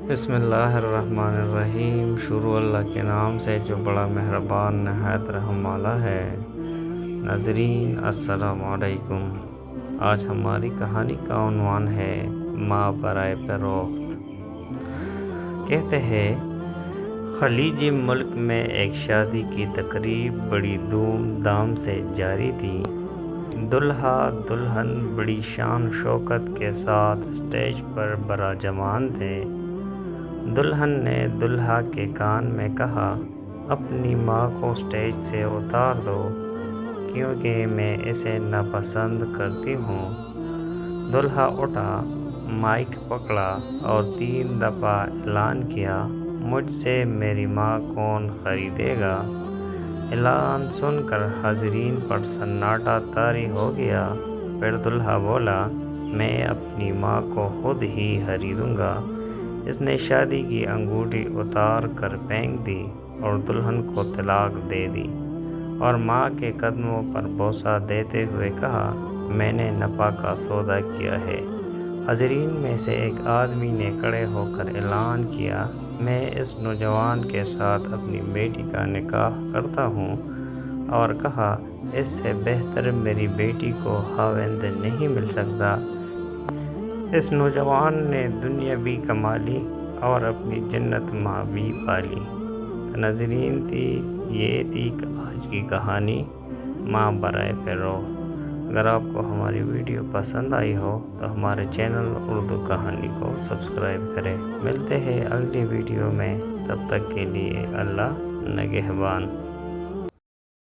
بسم اللہ الرحمن الرحیم۔ شروع اللہ کے نام سے جو بڑا مہربان نہایت رحم والا ہے۔ ناظرین السلام علیکم۔ آج ہماری کہانی کا عنوان ہے ماں برائے فروخت۔ کہتے ہیں خلیجی ملک میں ایک شادی کی تقریب بڑی دھوم دھام سے جاری تھی۔ دلہا دلہن بڑی شان و شوکت کے ساتھ اسٹیج پر براجمان تھے۔ دلہن نے دلہا کے کان میں کہا، اپنی ماں کو اسٹیج سے اتار دو کیونکہ میں اسے ناپسند کرتی ہوں۔ دلہا اٹھا، مائک پکڑا اور 3 دفعہ اعلان کیا، مجھ سے میری ماں کون خریدے گا؟ اعلان سن کر حاضرین پر سناٹا طاری ہو گیا۔ پھر دلہا بولا، میں اپنی ماں کو خود ہی خریدوں گا۔ اس نے شادی کی انگوٹھی اتار کر پھینک دی اور دلہن کو طلاق دے دی اور ماں کے قدموں پر بوسہ دیتے ہوئے کہا، میں نے نفع کا سودا کیا ہے۔ حاضرین میں سے ایک آدمی نے کھڑے ہو کر اعلان کیا، میں اس نوجوان کے ساتھ اپنی بیٹی کا نکاح کرتا ہوں، اور کہا، اس سے بہتر میری بیٹی کو خاوند نہیں مل سکتا۔ اس نوجوان نے دنیا بھی کما لی اور اپنی جنت ماں بھی پالی۔ ناظرین یہ تھی آج کی کہانی ماں برائے فروخت۔ اگر آپ کو ہماری ویڈیو پسند آئی ہو تو ہمارے چینل اردو کہانی کو سبسکرائب کریں۔ ملتے ہیں اگلی ویڈیو میں، تب تک کے لیے اللہ نگہبان۔